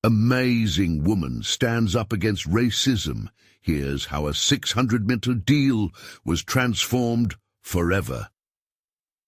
Amazing woman stands up against racism. Here's how a 600-minute deal was transformed forever.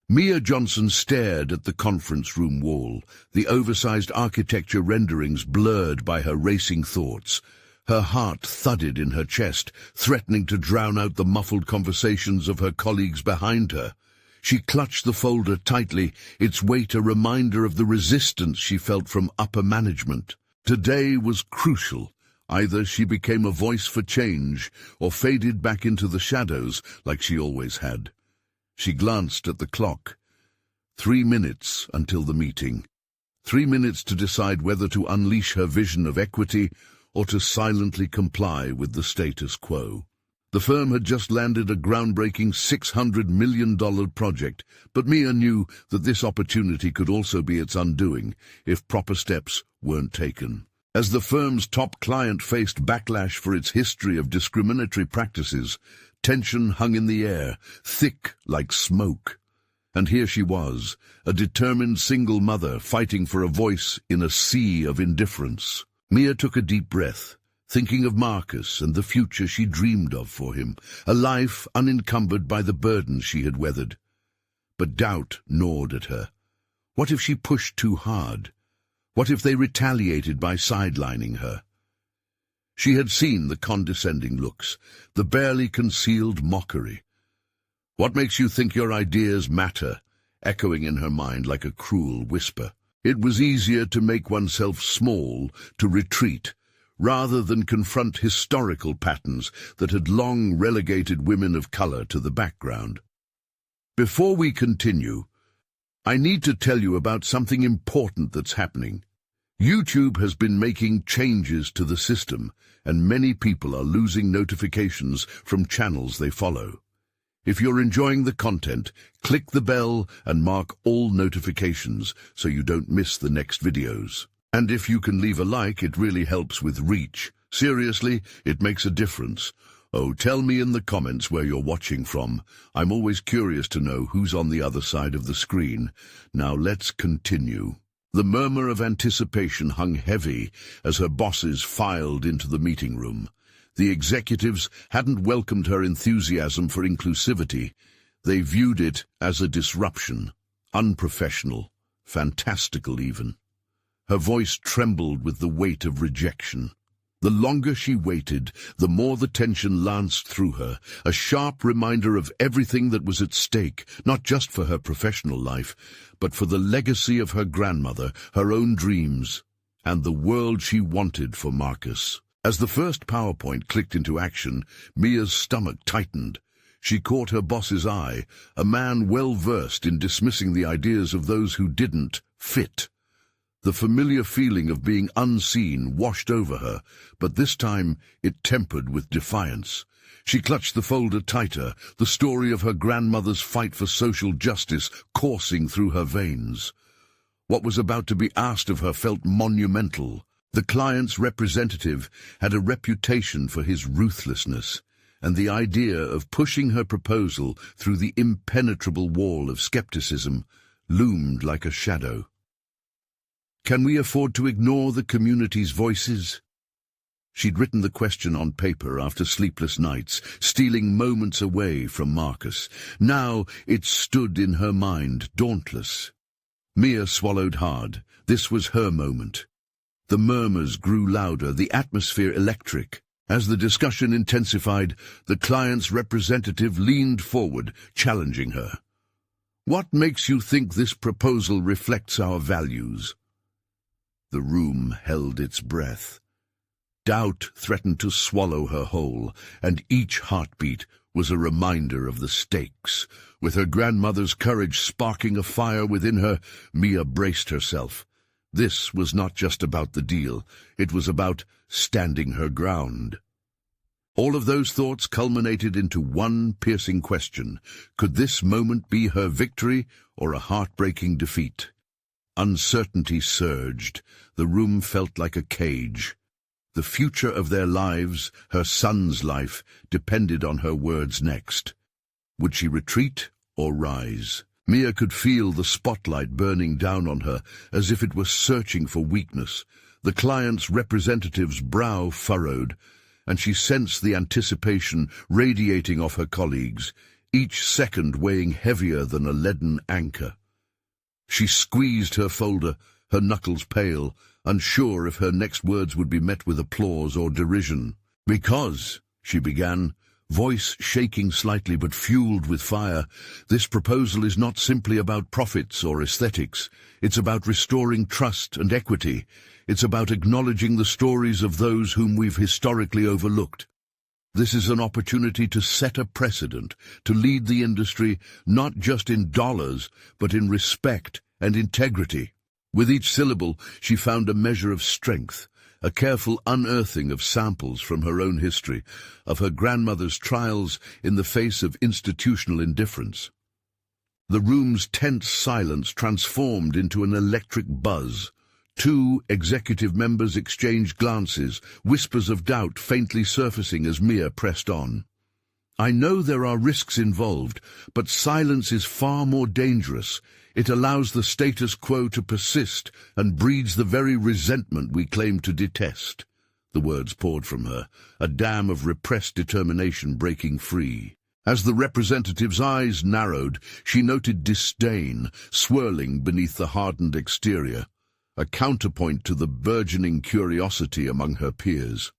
Mia Johnson stared at the conference room wall, the oversized architecture renderings blurred by her racing thoughts. Her heart thudded in her chest, threatening to drown out the muffled conversations of her colleagues behind her. She clutched the folder tightly, its weight a reminder of the resistance she felt from upper management. Today was crucial. Either she became a voice for change, or faded back into the shadows like she always had. She glanced at the clock. 3 minutes until the meeting. 3 minutes to decide whether to unleash her vision of equity or to silently comply with the status quo. The firm had just landed a groundbreaking $600 million project, but Mia knew that this opportunity could also be its undoing if proper steps weren't taken. As the firm's top client faced backlash for its history of discriminatory practices, tension hung in the air, thick like smoke. And here she was, a determined single mother fighting for a voice in a sea of indifference. Mia took a deep breath, thinking of Marcus and the future she dreamed of for him, a life unencumbered by the burdens she had weathered. But doubt gnawed at her. What if she pushed too hard? What if they retaliated by sidelining her? She had seen the condescending looks, the barely concealed mockery. What makes you think your ideas matter? Echoing in her mind like a cruel whisper. It was easier to make oneself small, to retreat, rather than confront historical patterns that had long relegated women of color to the background. Before we continue, I need to tell you about something important that's happening. YouTube has been making changes to the system, and many people are losing notifications from channels they follow. If you're enjoying the content, click the bell and mark all notifications so you don't miss the next videos. And if you can leave a like, it really helps with reach. Seriously, it makes a difference. Oh, tell me in the comments where you're watching from. I'm always curious to know who's on the other side of the screen. Now let's continue. The murmur of anticipation hung heavy as her bosses filed into the meeting room. The executives hadn't welcomed her enthusiasm for inclusivity. They viewed it as a disruption, unprofessional, fantastical even. Her voice trembled with the weight of rejection. The longer she waited, the more the tension lanced through her, a sharp reminder of everything that was at stake, not just for her professional life, but for the legacy of her grandmother, her own dreams, and the world she wanted for Marcus. As the first PowerPoint clicked into action, Mia's stomach tightened. She caught her boss's eye, a man well-versed in dismissing the ideas of those who didn't fit. The familiar feeling of being unseen washed over her, but this time it tempered with defiance. She clutched the folder tighter, the story of her grandmother's fight for social justice coursing through her veins. What was about to be asked of her felt monumental. The client's representative had a reputation for his ruthlessness, and the idea of pushing her proposal through the impenetrable wall of skepticism loomed like a shadow. Can we afford to ignore the community's voices? She'd written the question on paper after sleepless nights, stealing moments away from Marcus. Now it stood in her mind, dauntless. Mia swallowed hard. This was her moment. The murmurs grew louder, the atmosphere electric. As the discussion intensified, the client's representative leaned forward, challenging her. What makes you think this proposal reflects our values? The room held its breath. Doubt threatened to swallow her whole, and each heartbeat was a reminder of the stakes. With her grandmother's courage sparking a fire within her, Mia braced herself. This was not just about the deal. It was about standing her ground. All of those thoughts culminated into one piercing question. Could this moment be her victory or a heartbreaking defeat? Uncertainty surged. The room felt like a cage. The future of their lives, her son's life, depended on her words next. Would she retreat or rise? Mia could feel the spotlight burning down on her, as if it were searching for weakness. The client's representative's brow furrowed, and she sensed the anticipation radiating off her colleagues, each second weighing heavier than a leaden anchor. She squeezed her folder, her knuckles pale, unsure if her next words would be met with applause or derision. "Because," she began, voice shaking slightly but fueled with fire, "this proposal is not simply about profits or aesthetics. It's about restoring trust and equity. It's about acknowledging the stories of those whom we've historically overlooked. This is an opportunity to set a precedent, to lead the industry not just in dollars, but in respect and integrity." With each syllable, she found a measure of strength, a careful unearthing of samples from her own history, of her grandmother's trials in the face of institutional indifference. The room's tense silence transformed into an electric buzz. Two executive members exchanged glances, whispers of doubt faintly surfacing as Mia pressed on. "I know there are risks involved, but silence is far more dangerous. It allows the status quo to persist and breeds the very resentment we claim to detest." The words poured from her, a dam of repressed determination breaking free. As the representative's eyes narrowed, she noted disdain swirling beneath the hardened exterior, a counterpoint to the burgeoning curiosity among her peers.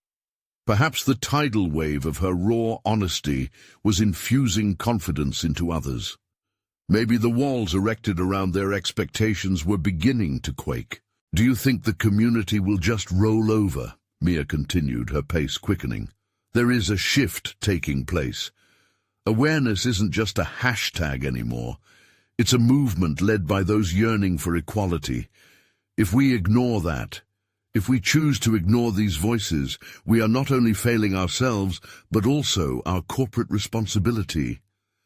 Perhaps the tidal wave of her raw honesty was infusing confidence into others. Maybe the walls erected around their expectations were beginning to quake. "Do you think the community will just roll over?" Mia continued, her pace quickening. "There is a shift taking place. Awareness isn't just a hashtag anymore. It's a movement led by those yearning for equality. If we ignore that, if we choose to ignore these voices, we are not only failing ourselves, but also our corporate responsibility."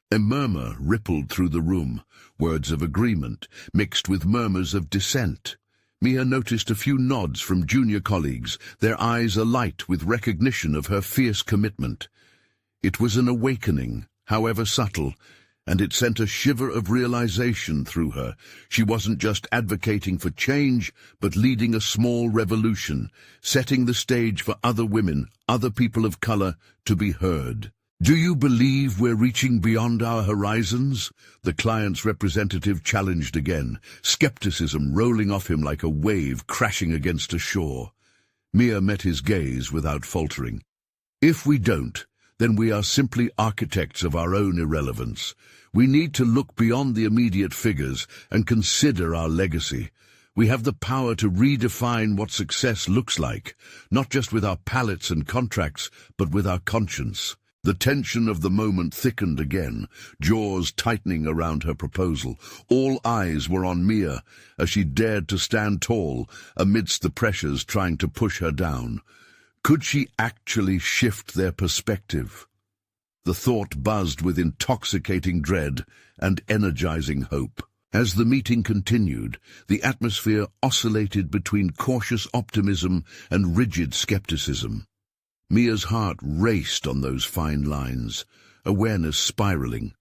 A murmur rippled through the room, words of agreement mixed with murmurs of dissent. Mia noticed a few nods from junior colleagues, their eyes alight with recognition of her fierce commitment. It was an awakening, however subtle, and it sent a shiver of realization through her. She wasn't just advocating for change, but leading a small revolution, setting the stage for other women, other people of color, to be heard. "Do you believe we're reaching beyond our horizons?" the client's representative challenged again, skepticism rolling off him like a wave crashing against a shore. Mia met his gaze without faltering. "If we don't, then we are simply architects of our own irrelevance. We need to look beyond the immediate figures and consider our legacy. We have the power to redefine what success looks like, not just with our palettes and contracts, but with our conscience." The tension of the moment thickened again, jaws tightening around her proposal. All eyes were on Mia as she dared to stand tall amidst the pressures trying to push her down. Could she actually shift their perspective? The thought buzzed with intoxicating dread and energizing hope. As the meeting continued, the atmosphere oscillated between cautious optimism and rigid skepticism. Mia's heart raced on those fine lines, awareness spiraling.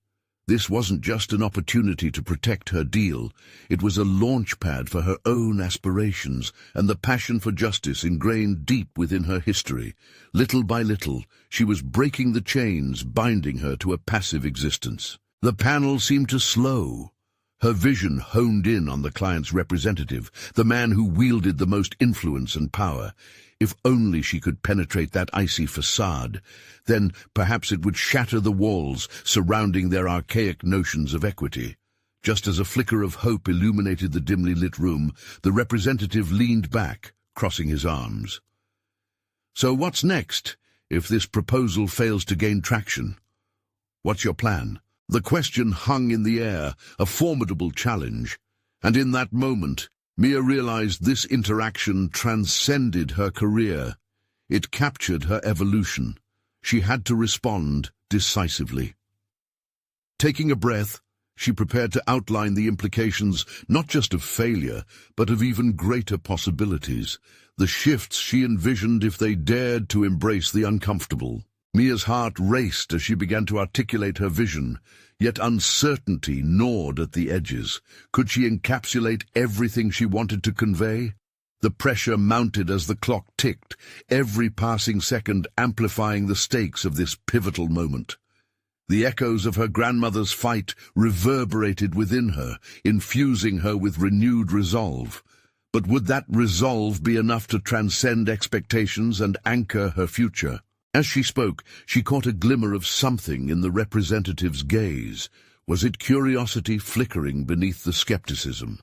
This wasn't just an opportunity to protect her deal, it was a launchpad for her own aspirations and the passion for justice ingrained deep within her history. Little by little, she was breaking the chains binding her to a passive existence. The panel seemed to slow. Her vision honed in on the client's representative, the man who wielded the most influence and power. If only she could penetrate that icy facade, then perhaps it would shatter the walls surrounding their archaic notions of equity. Just as a flicker of hope illuminated the dimly lit room, the representative leaned back, crossing his arms. "So what's next, if this proposal fails to gain traction? What's your plan?" The question hung in the air, a formidable challenge, and in that moment, Mia realized this interaction transcended her career. It captured her evolution. She had to respond decisively. Taking a breath, she prepared to outline the implications not just of failure, but of even greater possibilities, the shifts she envisioned if they dared to embrace the uncomfortable. Mia's heart raced as she began to articulate her vision, yet uncertainty gnawed at the edges. Could she encapsulate everything she wanted to convey? The pressure mounted as the clock ticked, every passing second amplifying the stakes of this pivotal moment. The echoes of her grandmother's fight reverberated within her, infusing her with renewed resolve. But would that resolve be enough to transcend expectations and anchor her future? As she spoke, she caught a glimmer of something in the representative's gaze. Was it curiosity flickering beneath the skepticism?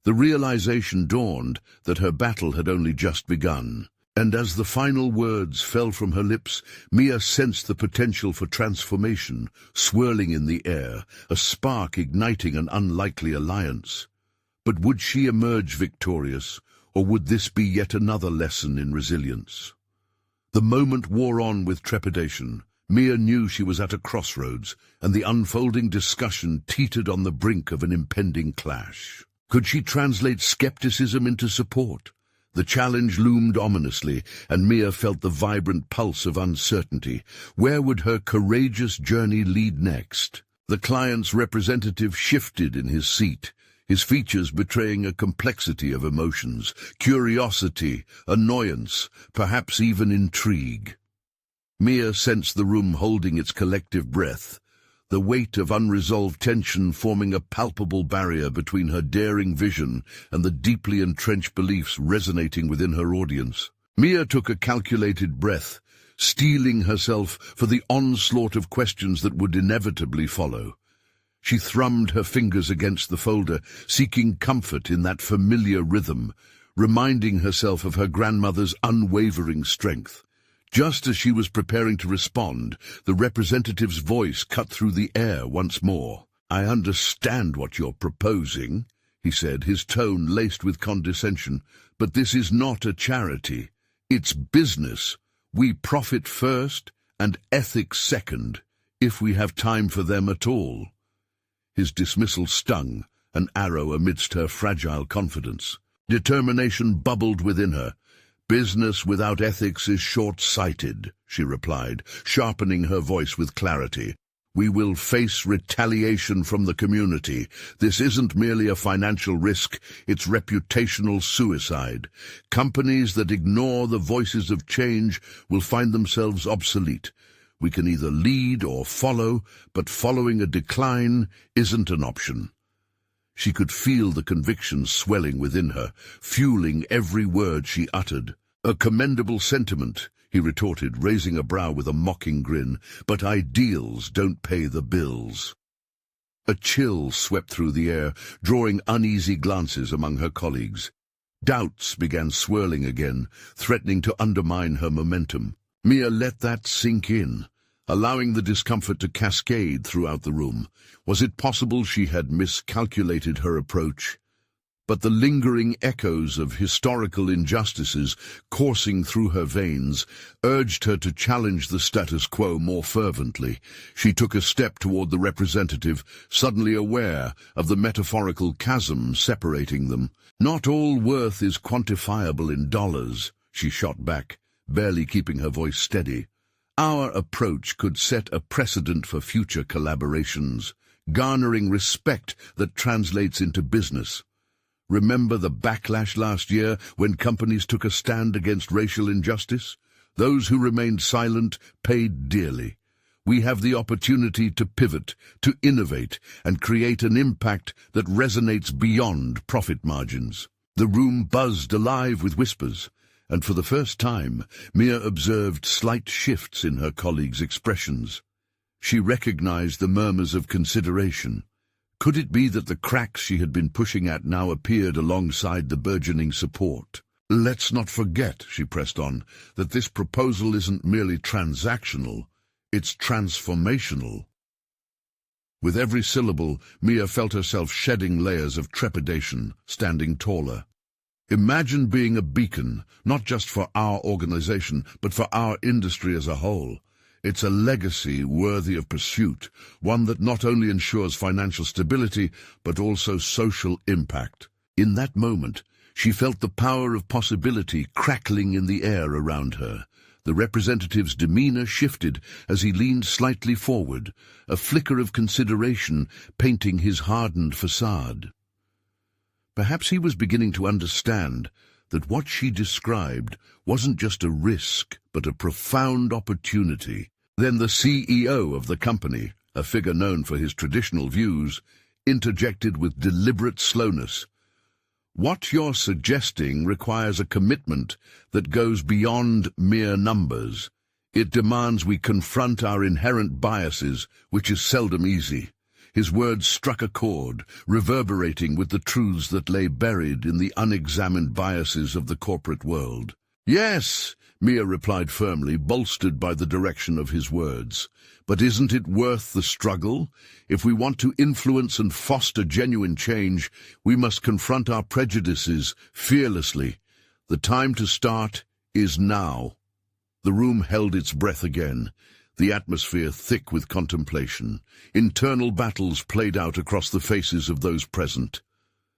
The realization dawned that her battle had only just begun. And as the final words fell from her lips, Mia sensed the potential for transformation swirling in the air, a spark igniting an unlikely alliance. But would she emerge victorious, or would this be yet another lesson in resilience? The moment wore on with trepidation. Mia knew she was at a crossroads, and the unfolding discussion teetered on the brink of an impending clash. Could she translate skepticism into support? The challenge loomed ominously, and Mia felt the vibrant pulse of uncertainty. Where would her courageous journey lead next? The client's representative shifted in his seat, his features betraying a complexity of emotions: curiosity, annoyance, perhaps even intrigue. Mia sensed the room holding its collective breath, the weight of unresolved tension forming a palpable barrier between her daring vision and the deeply entrenched beliefs resonating within her audience. Mia took a calculated breath, steeling herself for the onslaught of questions that would inevitably follow. She thrummed her fingers against the folder, seeking comfort in that familiar rhythm, reminding herself of her grandmother's unwavering strength. Just as she was preparing to respond, the representative's voice cut through the air once more. "I understand what you're proposing," he said, his tone laced with condescension, "but this is not a charity. It's business. We profit first and ethics second, if we have time for them at all." His dismissal stung, an arrow amidst her fragile confidence. Determination bubbled within her. "Business without ethics is short-sighted," she replied, sharpening her voice with clarity. "We will face retaliation from the community. This isn't merely a financial risk, it's reputational suicide. Companies that ignore the voices of change will find themselves obsolete. We can either lead or follow, but following a decline isn't an option." She could feel the conviction swelling within her, fueling every word she uttered. "A commendable sentiment," he retorted, raising a brow with a mocking grin, "but ideals don't pay the bills." A chill swept through the air, drawing uneasy glances among her colleagues. Doubts began swirling again, threatening to undermine her momentum. Mia let that sink in, allowing the discomfort to cascade throughout the room. Was it possible she had miscalculated her approach? But the lingering echoes of historical injustices coursing through her veins urged her to challenge the status quo more fervently. She took a step toward the representative, suddenly aware of the metaphorical chasm separating them. "Not all worth is quantifiable in dollars," she shot back, barely keeping her voice steady. "Our approach could set a precedent for future collaborations, garnering respect that translates into business. Remember the backlash last year when companies took a stand against racial injustice? Those who remained silent paid dearly. We have the opportunity to pivot, to innovate, and create an impact that resonates beyond profit margins." The room buzzed alive with whispers, and for the first time, Mia observed slight shifts in her colleagues' expressions. She recognized the murmurs of consideration. Could it be that the cracks she had been pushing at now appeared alongside the burgeoning support? "Let's not forget," she pressed on, "that this proposal isn't merely transactional, it's transformational." With every syllable, Mia felt herself shedding layers of trepidation, standing taller. "Imagine being a beacon, not just for our organization, but for our industry as a whole. It's a legacy worthy of pursuit, one that not only ensures financial stability, but also social impact." In that moment, she felt the power of possibility crackling in the air around her. The representative's demeanor shifted as he leaned slightly forward, a flicker of consideration painting his hardened facade. Perhaps he was beginning to understand that what she described wasn't just a risk, but a profound opportunity. Then the CEO of the company, a figure known for his traditional views, interjected with deliberate slowness. "What you're suggesting requires a commitment that goes beyond mere numbers. It demands we confront our inherent biases, which is seldom easy." His words struck a chord, reverberating with the truths that lay buried in the unexamined biases of the corporate world. "Yes," Mia replied firmly, bolstered by the direction of his words. "But isn't it worth the struggle? If we want to influence and foster genuine change, we must confront our prejudices fearlessly. The time to start is now." The room held its breath again, the atmosphere thick with contemplation. Internal battles played out across the faces of those present.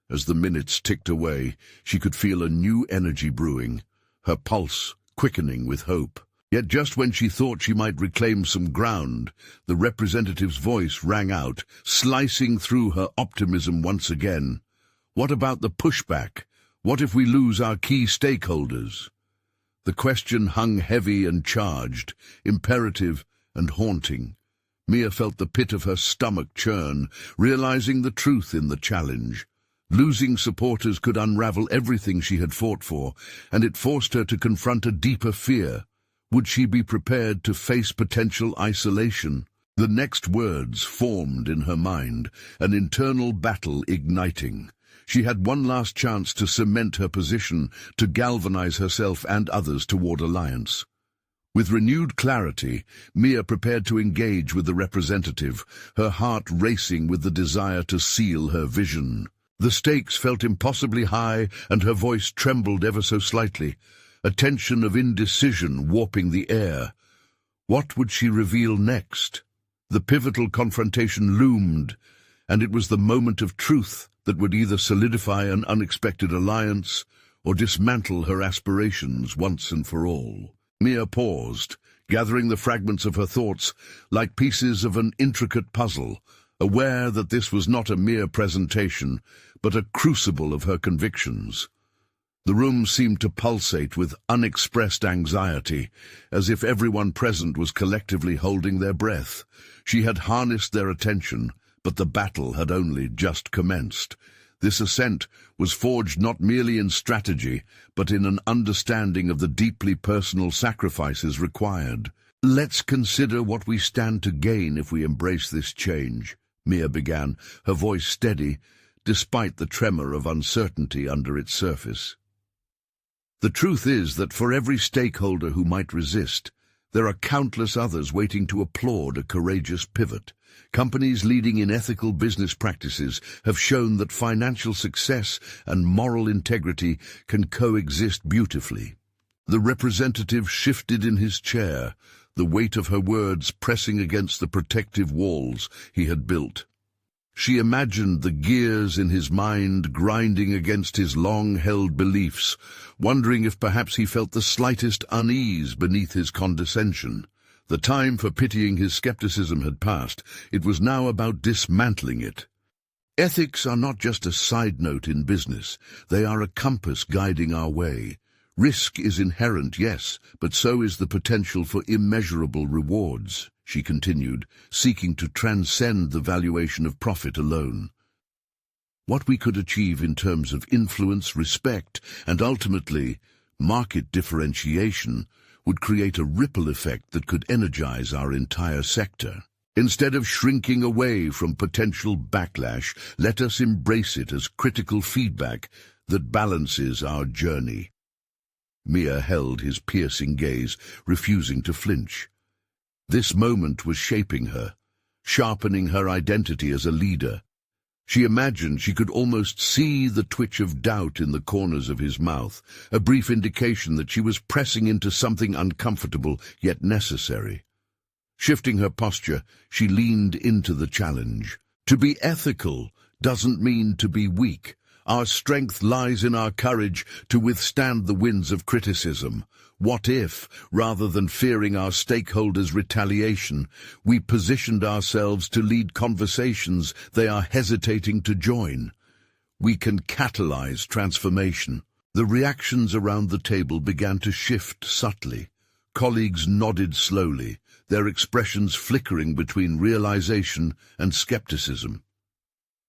As the minutes ticked away, she could feel a new energy brewing, her pulse quickening with hope. Yet just when she thought she might reclaim some ground, the representative's voice rang out, slicing through her optimism once again. "What about the pushback? What if we lose our key stakeholders?" The question hung heavy and charged, imperative and haunting. Mia felt the pit of her stomach churn, realizing the truth in the challenge. Losing supporters could unravel everything she had fought for, and it forced her to confront a deeper fear. Would she be prepared to face potential isolation? The next words formed in her mind, an internal battle igniting. She had one last chance to cement her position, to galvanize herself and others toward alliance. With renewed clarity, Mia prepared to engage with the representative, her heart racing with the desire to seal her vision. The stakes felt impossibly high, and her voice trembled ever so slightly, a tension of indecision warping the air. What would she reveal next? The pivotal confrontation loomed, and it was the moment of truth that would either solidify an unexpected alliance or dismantle her aspirations once and for all. Mia paused, gathering the fragments of her thoughts like pieces of an intricate puzzle, aware that this was not a mere presentation, but a crucible of her convictions. The room seemed to pulsate with unexpressed anxiety, as if everyone present was collectively holding their breath. She had harnessed their attention, but the battle had only just commenced. This ascent was forged not merely in strategy, but in an understanding of the deeply personal sacrifices required. "Let's consider what we stand to gain if we embrace this change," Mia began, her voice steady, despite the tremor of uncertainty under its surface. "The truth is that for every stakeholder who might resist, there are countless others waiting to applaud a courageous pivot. Companies leading in ethical business practices have shown that financial success and moral integrity can coexist beautifully." The representative shifted in his chair, the weight of her words pressing against the protective walls he had built. She imagined the gears in his mind grinding against his long-held beliefs, wondering if perhaps he felt the slightest unease beneath his condescension. The time for pitying his skepticism had passed. It was now about dismantling it. Ethics are not just a side note in business. They are a compass guiding our way. Risk is inherent, yes, but so is the potential for immeasurable rewards, she continued, seeking to transcend the valuation of profit alone. What we could achieve in terms of influence, respect, and ultimately market differentiation would create a ripple effect that could energize our entire sector. Instead of shrinking away from potential backlash, let us embrace it as critical feedback that balances our journey. Mia held his piercing gaze, refusing to flinch. This moment was shaping her, sharpening her identity as a leader. She imagined she could almost see the twitch of doubt in the corners of his mouth, a brief indication that she was pressing into something uncomfortable yet necessary. Shifting her posture, she leaned into the challenge. To be ethical doesn't mean to be weak. Our strength lies in our courage to withstand the winds of criticism. What if, rather than fearing our stakeholders' retaliation, we positioned ourselves to lead conversations they are hesitating to join? We can catalyze transformation. The reactions around the table began to shift subtly. Colleagues nodded slowly, their expressions flickering between realization and skepticism.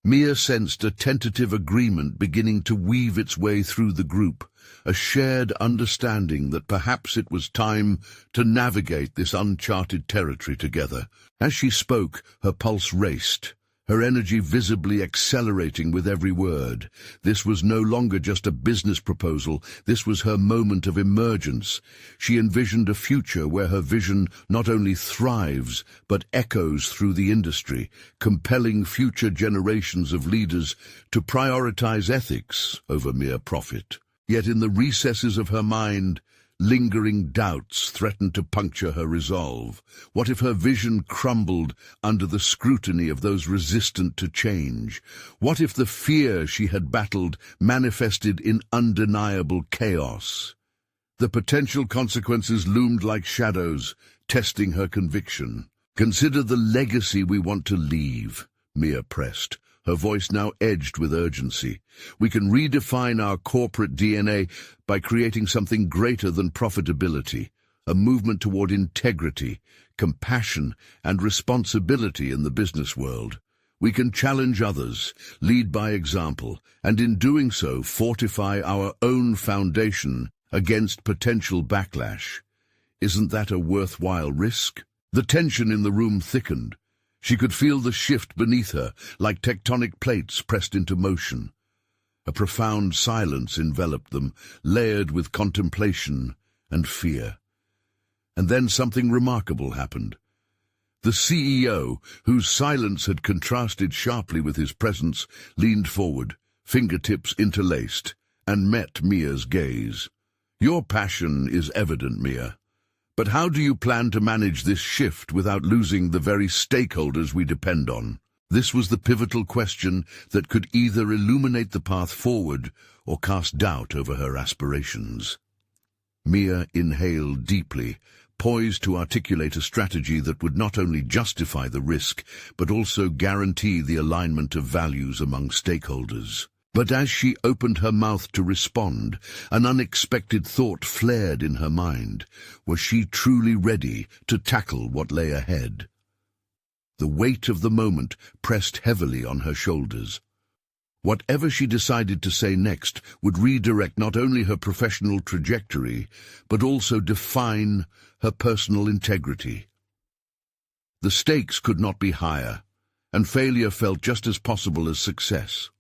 Mia sensed a tentative agreement beginning to weave its way through the group, a shared understanding that perhaps it was time to navigate this uncharted territory together. As she spoke, her pulse raced, her energy visibly accelerating with every word. This was no longer just a business proposal, this was her moment of emergence. She envisioned a future where her vision not only thrives, but echoes through the industry, compelling future generations of leaders to prioritize ethics over mere profit. Yet in the recesses of her mind, lingering doubts threatened to puncture her resolve. What if her vision crumbled under the scrutiny of those resistant to change? What if the fear she had battled manifested in undeniable chaos? The potential consequences loomed like shadows, testing her conviction. "Consider the legacy we want to leave," Mia pressed, her voice now edged with urgency. "We can redefine our corporate DNA by creating something greater than profitability, a movement toward integrity, compassion, and responsibility in the business world. We can challenge others, lead by example, and in doing so fortify our own foundation against potential backlash. Isn't that a worthwhile risk?" The tension in the room thickened. She could feel the shift beneath her, like tectonic plates pressed into motion. A profound silence enveloped them, layered with contemplation and fear. And then something remarkable happened. The CEO, whose silence had contrasted sharply with his presence, leaned forward, fingertips interlaced, and met Mia's gaze. "Your passion is evident, Mia. But how do you plan to manage this shift without losing the very stakeholders we depend on?" This was the pivotal question that could either illuminate the path forward or cast doubt over her aspirations. Mia inhaled deeply, poised to articulate a strategy that would not only justify the risk, but also guarantee the alignment of values among stakeholders. But as she opened her mouth to respond, an unexpected thought flared in her mind. Was she truly ready to tackle what lay ahead? The weight of the moment pressed heavily on her shoulders. Whatever she decided to say next would redirect not only her professional trajectory, but also define her personal integrity. The stakes could not be higher, and failure felt just as possible as success.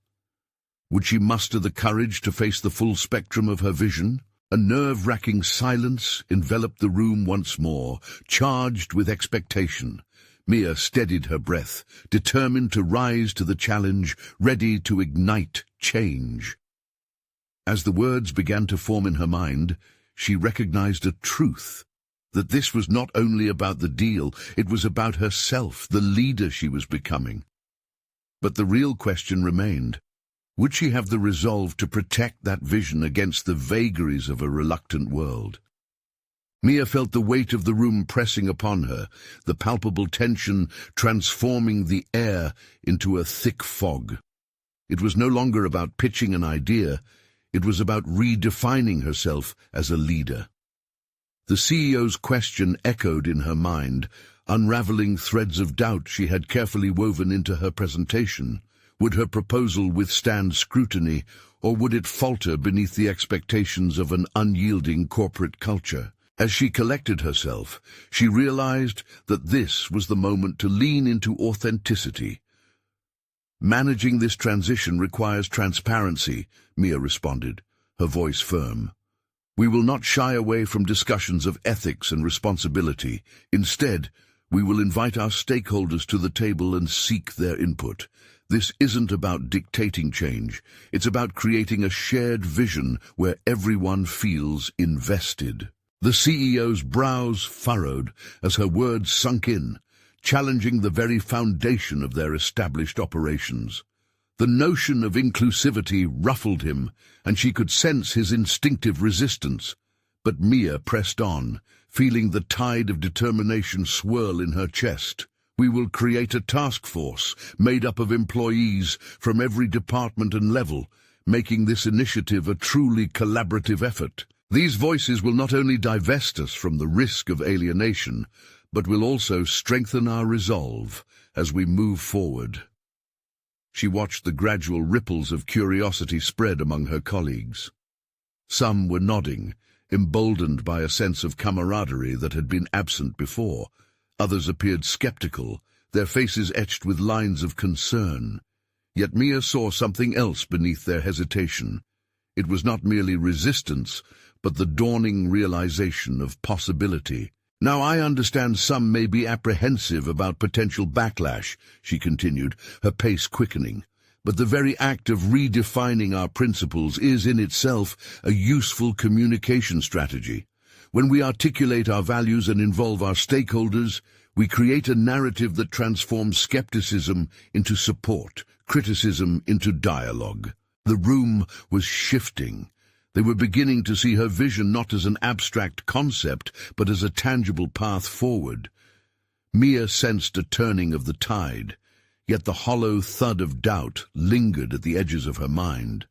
Would she muster the courage to face the full spectrum of her vision? A nerve-wracking silence enveloped the room once more, charged with expectation. Mia steadied her breath, determined to rise to the challenge, ready to ignite change. As the words began to form in her mind, she recognized a truth, that this was not only about the deal, it was about herself, the leader she was becoming. But the real question remained. Would she have the resolve to protect that vision against the vagaries of a reluctant world? Mia felt the weight of the room pressing upon her, the palpable tension transforming the air into a thick fog. It was no longer about pitching an idea, it was about redefining herself as a leader. The CEO's question echoed in her mind, unraveling threads of doubt she had carefully woven into her presentation. Would her proposal withstand scrutiny, or would it falter beneath the expectations of an unyielding corporate culture? As she collected herself, she realized that this was the moment to lean into authenticity. "Managing this transition requires transparency," Mia responded, her voice firm. "We will not shy away from discussions of ethics and responsibility. Instead, we will invite our stakeholders to the table and seek their input. This isn't about dictating change. It's about creating a shared vision where everyone feels invested." The CEO's brows furrowed as her words sunk in, challenging the very foundation of their established operations. The notion of inclusivity ruffled him, and she could sense his instinctive resistance. But Mia pressed on, feeling the tide of determination swirl in her chest. "We will create a task force made up of employees from every department and level, making this initiative a truly collaborative effort. These voices will not only divest us from the risk of alienation, but will also strengthen our resolve as we move forward. She watched the gradual ripples of curiosity spread among her colleagues. Some were nodding, emboldened by a sense of camaraderie that had been absent before. Others appeared skeptical, their faces etched with lines of concern. Yet Mia saw something else beneath their hesitation. It was not merely resistance, but the dawning realization of possibility. "Now I understand some may be apprehensive about potential backlash," she continued, her pace quickening. "But the very act of redefining our principles is in itself a useful communication strategy. When we articulate our values and involve our stakeholders, we create a narrative that transforms skepticism into support, criticism into dialogue." The room was shifting. They were beginning to see her vision not as an abstract concept, but as a tangible path forward. Mia sensed a turning of the tide, yet the hollow thud of doubt lingered at the edges of her mind.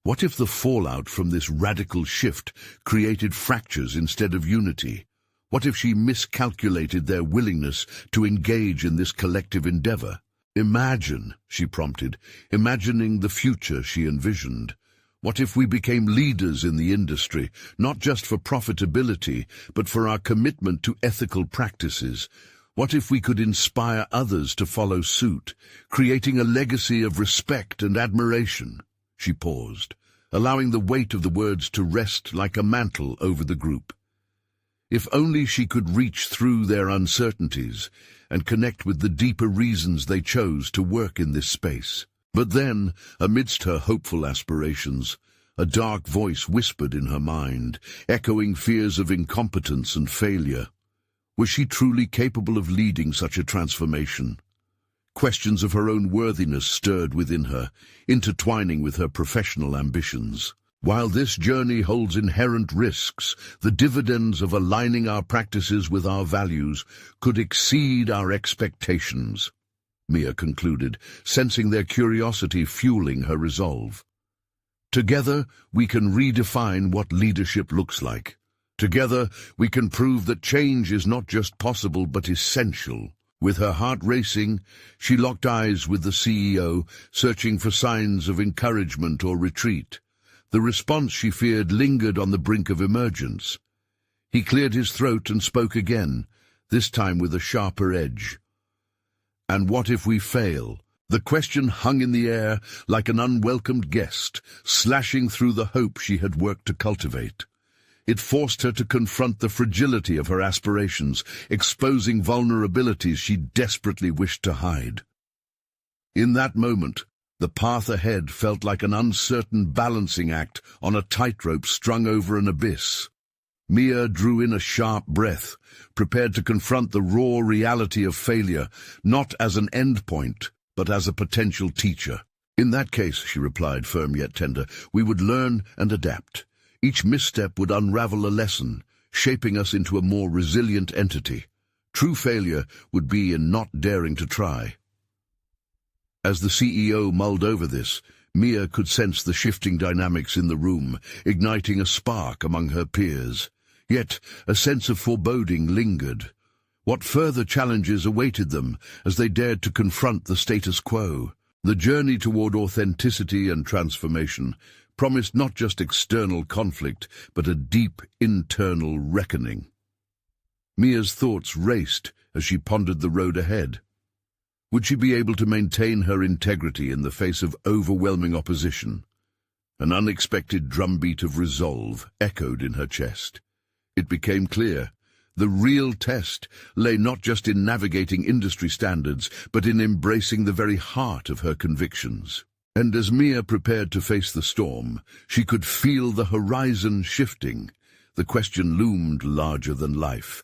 What if the fallout from this radical shift created fractures instead of unity? What if she miscalculated their willingness to engage in this collective endeavor? "Imagine," she prompted, imagining the future she envisioned. "What if we became leaders in the industry, not just for profitability, but for our commitment to ethical practices? What if we could inspire others to follow suit, creating a legacy of respect and admiration?" She paused, allowing the weight of the words to rest like a mantle over the group. If only she could reach through their uncertainties and connect with the deeper reasons they chose to work in this space. But then, amidst her hopeful aspirations, a dark voice whispered in her mind, echoing fears of incompetence and failure. Was she truly capable of leading such a transformation? Questions of her own worthiness stirred within her, intertwining with her professional ambitions. While this journey holds inherent risks, the dividends of aligning our practices with our values could exceed our expectations, Mia concluded, sensing their curiosity fueling her resolve. Together, we can redefine what leadership looks like. Together, we can prove that change is not just possible but essential. With her heart racing, she locked eyes with the CEO, searching for signs of encouragement or retreat. The response she feared lingered on the brink of emergence. He cleared his throat and spoke again, this time with a sharper edge. "And what if we fail?" The question hung in the air like an unwelcomed guest, slashing through the hope she had worked to cultivate. It forced her to confront the fragility of her aspirations, exposing vulnerabilities she desperately wished to hide. In that moment, the path ahead felt like an uncertain balancing act on a tightrope strung over an abyss. Mia drew in a sharp breath, prepared to confront the raw reality of failure, not as an endpoint, but as a potential teacher. "In that case," she replied, firm yet tender, "we would learn and adapt. Each misstep would unravel a lesson, shaping us into a more resilient entity. True failure would be in not daring to try." As the CEO mulled over this, Mia could sense the shifting dynamics in the room, igniting a spark among her peers. Yet a sense of foreboding lingered. What further challenges awaited them as they dared to confront the status quo? The journey toward authenticity and transformation promised not just external conflict, but a deep internal reckoning. Mia's thoughts raced as she pondered the road ahead. Would she be able to maintain her integrity in the face of overwhelming opposition? An unexpected drumbeat of resolve echoed in her chest. It became clear. The real test lay not just in navigating industry standards, but in embracing the very heart of her convictions. And as Mia prepared to face the storm, she could feel the horizon shifting. The question loomed larger than life.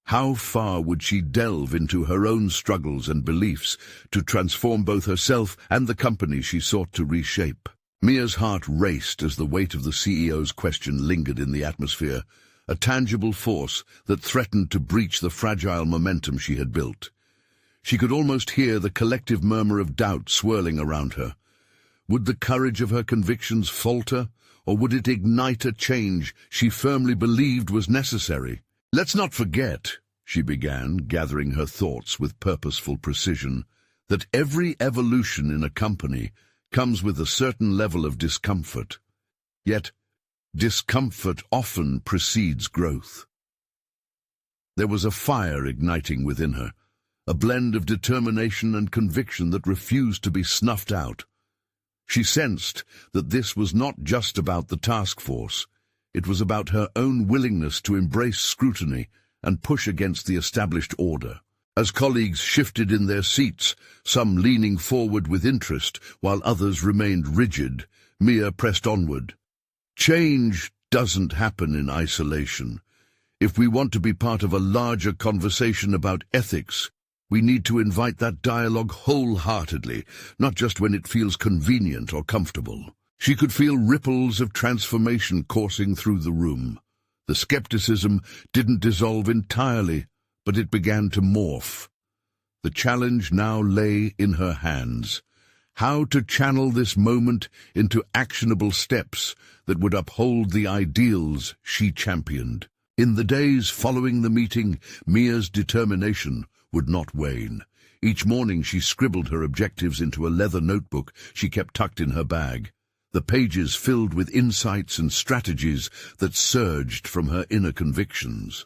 How far would she delve into her own struggles and beliefs to transform both herself and the company she sought to reshape? Mia's heart raced as the weight of the CEO's question lingered in the atmosphere, a tangible force that threatened to breach the fragile momentum she had built. She could almost hear the collective murmur of doubt swirling around her. Would the courage of her convictions falter, or would it ignite a change she firmly believed was necessary? "Let's not forget," she began, gathering her thoughts with purposeful precision, "that every evolution in a company comes with a certain level of discomfort. Yet, discomfort often precedes growth." There was a fire igniting within her, a blend of determination and conviction that refused to be snuffed out. She sensed that this was not just about the task force. It was about her own willingness to embrace scrutiny and push against the established order. As colleagues shifted in their seats, some leaning forward with interest, while others remained rigid, Mia pressed onward. Change doesn't happen in isolation. If we want to be part of a larger conversation about ethics, we need to invite that dialogue wholeheartedly, not just when it feels convenient or comfortable. She could feel ripples of transformation coursing through the room. The skepticism didn't dissolve entirely, but it began to morph. The challenge now lay in her hands. How to channel this moment into actionable steps that would uphold the ideals she championed. In the days following the meeting, Mia's determination would not wane. Each morning she scribbled her objectives into a leather notebook she kept tucked in her bag, the pages filled with insights and strategies that surged from her inner convictions.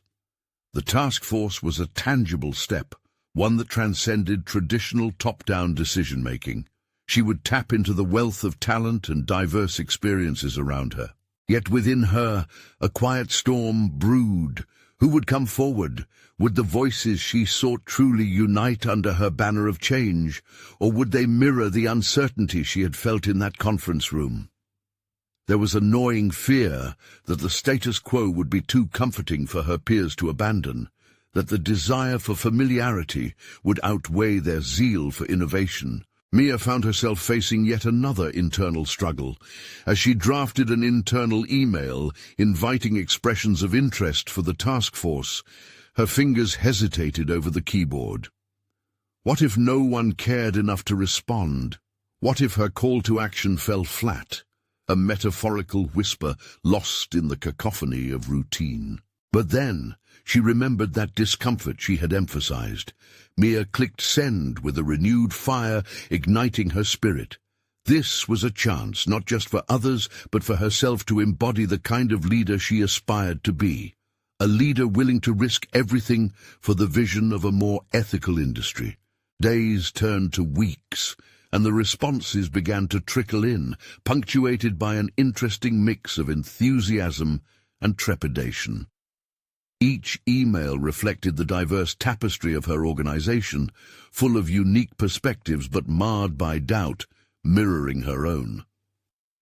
The task force was a tangible step, one that transcended traditional top-down decision-making. She would tap into the wealth of talent and diverse experiences around her. Yet within her, a quiet storm brewed. Who would come forward? Would the voices she sought truly unite under her banner of change, or would they mirror the uncertainty she had felt in that conference room? There was a gnawing fear that the status quo would be too comforting for her peers to abandon, that the desire for familiarity would outweigh their zeal for innovation. Mia found herself facing yet another internal struggle. As she drafted an internal email inviting expressions of interest for the task force, her fingers hesitated over the keyboard. What if no one cared enough to respond? What if her call to action fell flat, a metaphorical whisper lost in the cacophony of routine? But then she remembered that discomfort she had emphasized. Mia clicked send with a renewed fire igniting her spirit. This was a chance, not just for others, but for herself to embody the kind of leader she aspired to be. A leader willing to risk everything for the vision of a more ethical industry. Days turned to weeks, and the responses began to trickle in, punctuated by an interesting mix of enthusiasm and trepidation. Each email reflected the diverse tapestry of her organization, full of unique perspectives but marred by doubt, mirroring her own.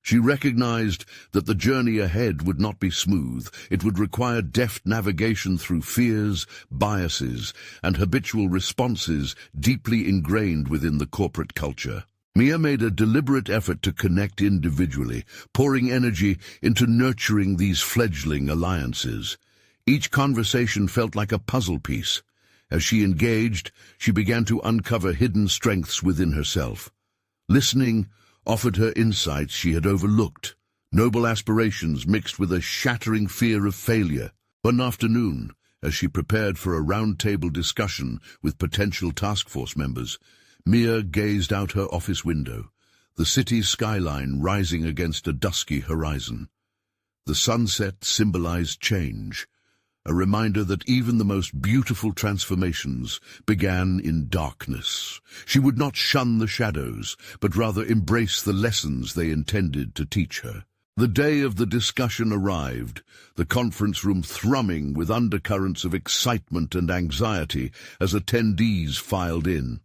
She recognized that the journey ahead would not be smooth. It would require deft navigation through fears, biases, and habitual responses deeply ingrained within the corporate culture. Mia made a deliberate effort to connect individually, pouring energy into nurturing these fledgling alliances. Each conversation felt like a puzzle piece. As she engaged, she began to uncover hidden strengths within herself. Listening offered her insights she had overlooked, noble aspirations mixed with a shattering fear of failure. One afternoon, as she prepared for a round-table discussion with potential task force members, Mia gazed out her office window, the city's skyline rising against a dusky horizon. The sunset symbolized change, a reminder that even the most beautiful transformations began in darkness. She would not shun the shadows, but rather embrace the lessons they intended to teach her. The day of the discussion arrived, the conference room thrumming with undercurrents of excitement and anxiety as attendees filed in.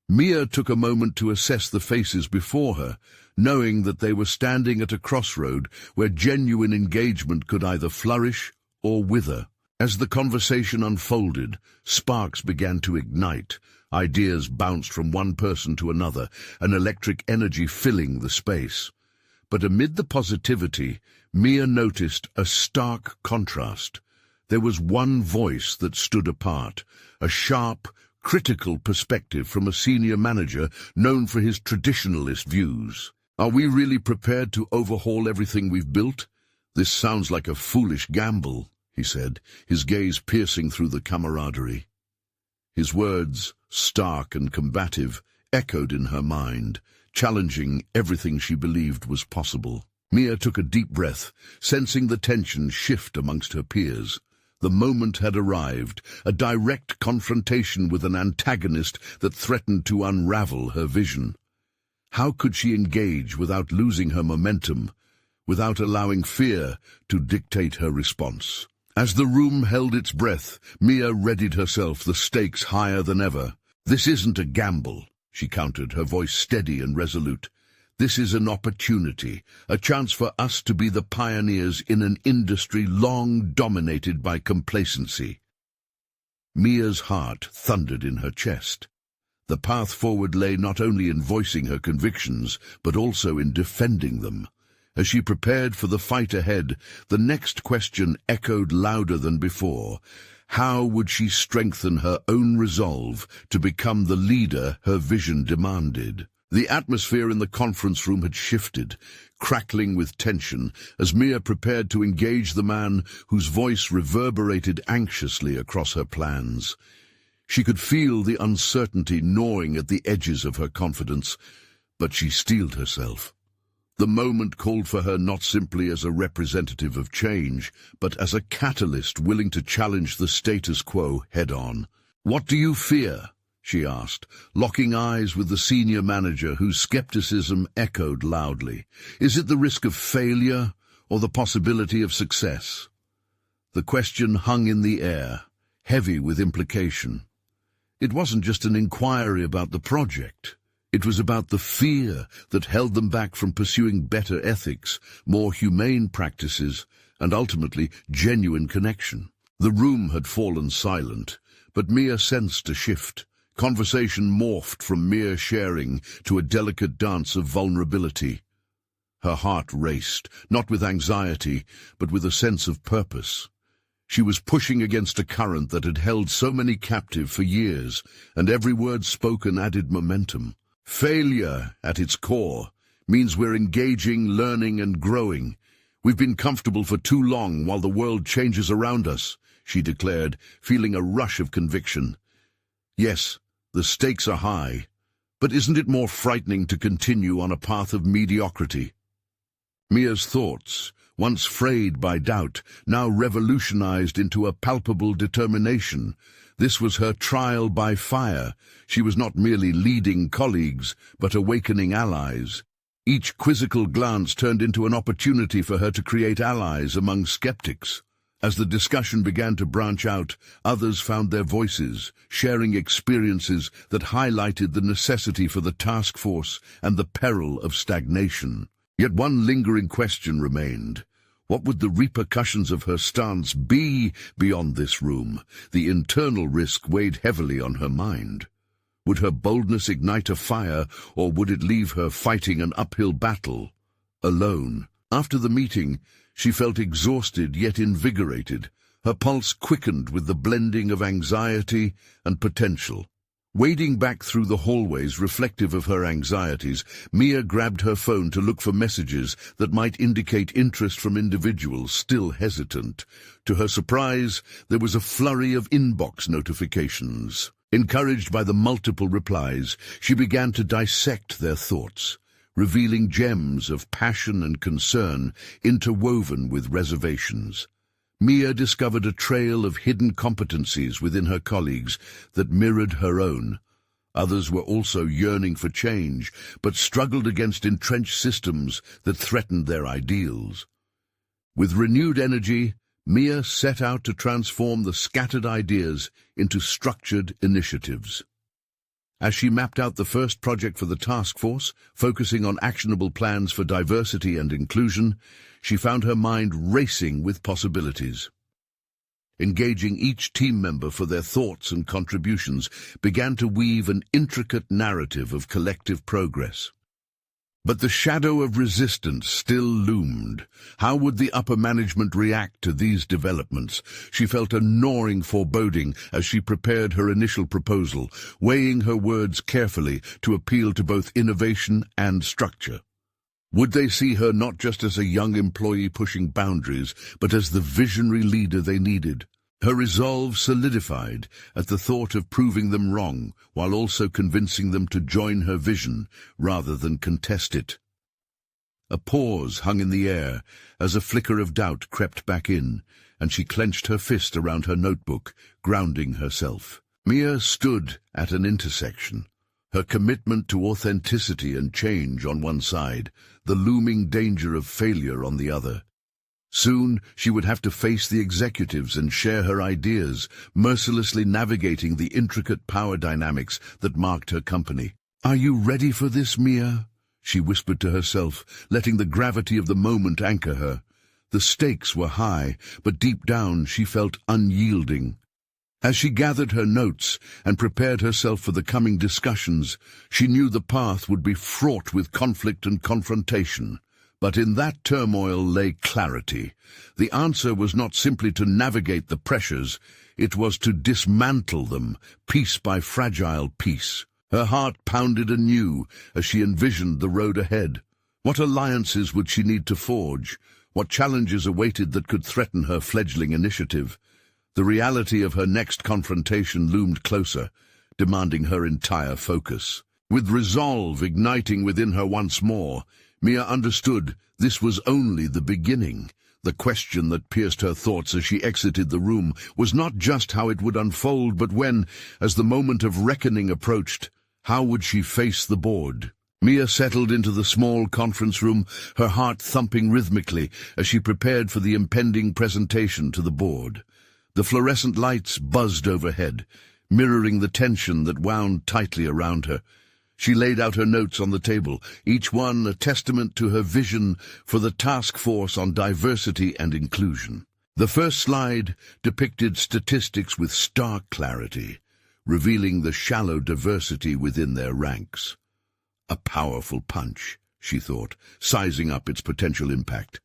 Mia took a moment to assess the faces before her, knowing that they were standing at a crossroad where genuine engagement could either flourish or wither. As the conversation unfolded, sparks began to ignite. Ideas bounced from one person to another, an electric energy filling the space. But amid the positivity, Mia noticed a stark contrast. There was one voice that stood apart, a sharp, critical perspective from a senior manager known for his traditionalist views. Are we really prepared to overhaul everything we've built? This sounds like a foolish gamble, he said, his gaze piercing through the camaraderie. His words, stark and combative, echoed in her mind, challenging everything she believed was possible. Mia took a deep breath, sensing the tension shift amongst her peers. The moment had arrived, a direct confrontation with an antagonist that threatened to unravel her vision. How could she engage without losing her momentum, without allowing fear to dictate her response? As the room held its breath, Mia readied herself, the stakes higher than ever. "This isn't a gamble," she countered, her voice steady and resolute. "This is an opportunity, a chance for us to be the pioneers in an industry long dominated by complacency." Mia's heart thundered in her chest. The path forward lay not only in voicing her convictions, but also in defending them. As she prepared for the fight ahead, the next question echoed louder than before. How would she strengthen her own resolve to become the leader her vision demanded? The atmosphere in the conference room had shifted, crackling with tension, as Mia prepared to engage the man whose voice reverberated anxiously across her plans. She could feel the uncertainty gnawing at the edges of her confidence, but she steeled herself. The moment called for her not simply as a representative of change, but as a catalyst willing to challenge the status quo head-on. "What do you fear?" she asked, locking eyes with the senior manager whose skepticism echoed loudly. "Is it the risk of failure or the possibility of success?" The question hung in the air, heavy with implication. It wasn't just an inquiry about the project. It was about the fear that held them back from pursuing better ethics, more humane practices, and ultimately genuine connection. The room had fallen silent, but Mia sensed a shift. Conversation morphed from mere sharing to a delicate dance of vulnerability. Her heart raced, not with anxiety, but with a sense of purpose. She was pushing against a current that had held so many captive for years, and every word spoken added momentum. Failure, at its core, means we're engaging, learning, and growing. "We've been comfortable for too long while the world changes around us," she declared, feeling a rush of conviction. "Yes, the stakes are high, but isn't it more frightening to continue on a path of mediocrity?" Mia's thoughts, once frayed by doubt, now revolutionized into a palpable determination. This was her trial by fire. She was not merely leading colleagues, but awakening allies. Each quizzical glance turned into an opportunity for her to create allies among skeptics. As the discussion began to branch out, others found their voices, sharing experiences that highlighted the necessity for the task force and the peril of stagnation. Yet one lingering question remained. What would the repercussions of her stance be beyond this room? The internal risk weighed heavily on her mind. Would her boldness ignite a fire, or would it leave her fighting an uphill battle, alone? After the meeting, she felt exhausted yet invigorated. Her pulse quickened with the blending of anxiety and potential. Wading back through the hallways reflective of her anxieties, Mia grabbed her phone to look for messages that might indicate interest from individuals still hesitant. To her surprise, there was a flurry of inbox notifications. Encouraged by the multiple replies, she began to dissect their thoughts, revealing gems of passion and concern interwoven with reservations. Mia discovered a trail of hidden competencies within her colleagues that mirrored her own. Others were also yearning for change, but struggled against entrenched systems that threatened their ideals. With renewed energy, Mia set out to transform the scattered ideas into structured initiatives. As she mapped out the first project for the task force, focusing on actionable plans for diversity and inclusion, she found her mind racing with possibilities. Engaging each team member for their thoughts and contributions began to weave an intricate narrative of collective progress. But the shadow of resistance still loomed. How would the upper management react to these developments? She felt a gnawing foreboding as she prepared her initial proposal, weighing her words carefully to appeal to both innovation and structure. Would they see her not just as a young employee pushing boundaries, but as the visionary leader they needed? Her resolve solidified at the thought of proving them wrong, while also convincing them to join her vision rather than contest it. A pause hung in the air as a flicker of doubt crept back in, and she clenched her fist around her notebook, grounding herself. Mia stood at an intersection, her commitment to authenticity and change on one side, the looming danger of failure on the other. Soon she would have to face the executives and share her ideas, mercilessly navigating the intricate power dynamics that marked her company. "Are you ready for this, Mia?" she whispered to herself, letting the gravity of the moment anchor her. The stakes were high, but deep down she felt unyielding. As she gathered her notes and prepared herself for the coming discussions, she knew the path would be fraught with conflict and confrontation. But in that turmoil lay clarity. The answer was not simply to navigate the pressures, it was to dismantle them, piece by fragile piece. Her heart pounded anew as she envisioned the road ahead. What alliances would she need to forge? What challenges awaited that could threaten her fledgling initiative? The reality of her next confrontation loomed closer, demanding her entire focus. With resolve igniting within her once more, Mia understood this was only the beginning. The question that pierced her thoughts as she exited the room was not just how it would unfold, but when, as the moment of reckoning approached, how would she face the board? Mia settled into the small conference room, her heart thumping rhythmically as she prepared for the impending presentation to the board. The fluorescent lights buzzed overhead, mirroring the tension that wound tightly around her. She laid out her notes on the table, each one a testament to her vision for the task force on diversity and inclusion. The first slide depicted statistics with stark clarity, revealing the shallow diversity within their ranks. A powerful punch, she thought, sizing up its potential impact.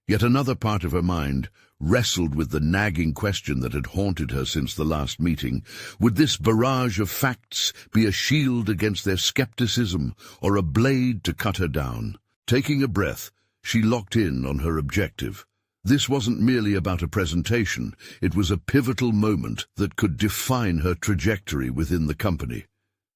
Yet another part of her mind wrestled with the nagging question that had haunted her since the last meeting. Would this barrage of facts be a shield against their skepticism or a blade to cut her down? Taking a breath, she locked in on her objective. This wasn't merely about a presentation, it was a pivotal moment that could define her trajectory within the company.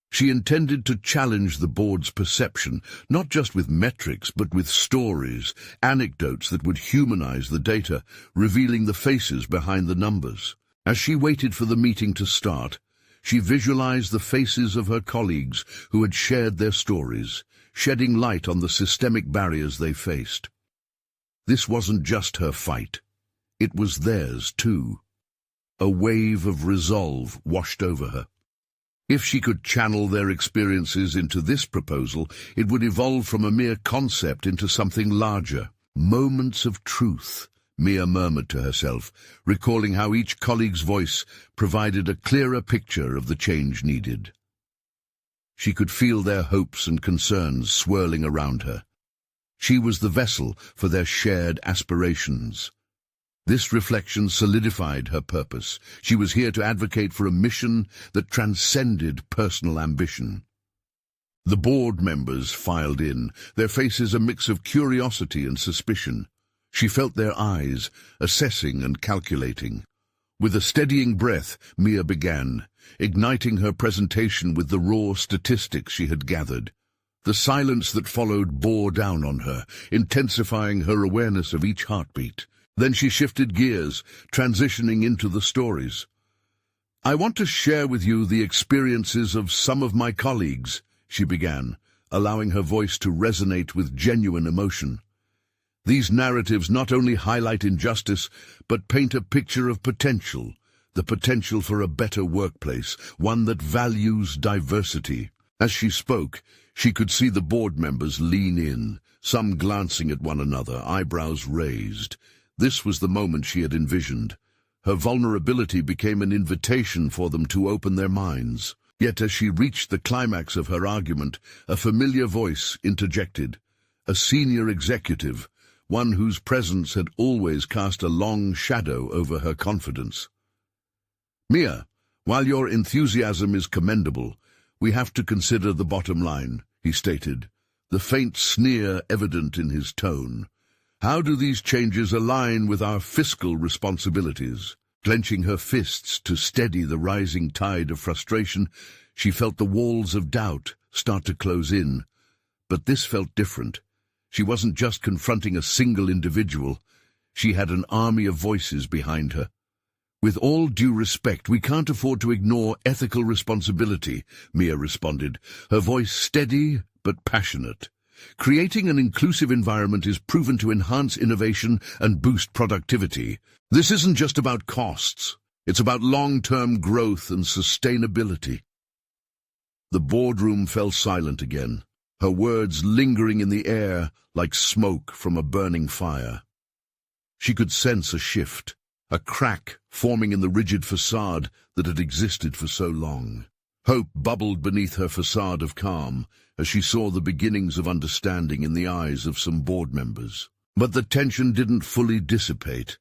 She intended to challenge the board's perception, not just with metrics, but with stories, anecdotes that would humanize the data, revealing the faces behind the numbers. As she waited for the meeting to start, she visualized the faces of her colleagues who had shared their stories, shedding light on the systemic barriers they faced. This wasn't just her fight. It was theirs, too. A wave of resolve washed over her. If she could channel their experiences into this proposal, it would evolve from a mere concept into something larger. Moments of truth, Mia murmured to herself, recalling how each colleague's voice provided a clearer picture of the change needed. She could feel their hopes and concerns swirling around her. She was the vessel for their shared aspirations. This reflection solidified her purpose. She was here to advocate for a mission that transcended personal ambition. The board members filed in, their faces a mix of curiosity and suspicion. She felt their eyes, assessing and calculating. With a steadying breath, Mia began, igniting her presentation with the raw statistics she had gathered. The silence that followed bore down on her, intensifying her awareness of each heartbeat. Then she shifted gears, transitioning into the stories. "I want to share with you the experiences of some of my colleagues," she began, allowing her voice to resonate with genuine emotion. These narratives not only highlight injustice, but paint a picture of potential, the potential for a better workplace, one that values diversity. As she spoke, she could see the board members lean in, some glancing at one another, eyebrows raised. This was the moment she had envisioned. Her vulnerability became an invitation for them to open their minds. Yet as she reached the climax of her argument, a familiar voice interjected, a senior executive, one whose presence had always cast a long shadow over her confidence. "Mia, while your enthusiasm is commendable, we have to consider the bottom line," he stated, the faint sneer evident in his tone. "How do these changes align with our fiscal responsibilities?" Clenching her fists to steady the rising tide of frustration, she felt the walls of doubt start to close in. But this felt different. She wasn't just confronting a single individual. She had an army of voices behind her. "With all due respect, we can't afford to ignore ethical responsibility," Mia responded, her voice steady but passionate. "Creating an inclusive environment is proven to enhance innovation and boost productivity. This isn't just about costs. It's about long-term growth and sustainability." The boardroom fell silent again, her words lingering in the air like smoke from a burning fire. She could sense a shift, a crack forming in the rigid facade that had existed for so long. Hope bubbled beneath her facade of calm as she saw the beginnings of understanding in the eyes of some board members. But the tension didn't fully dissipate.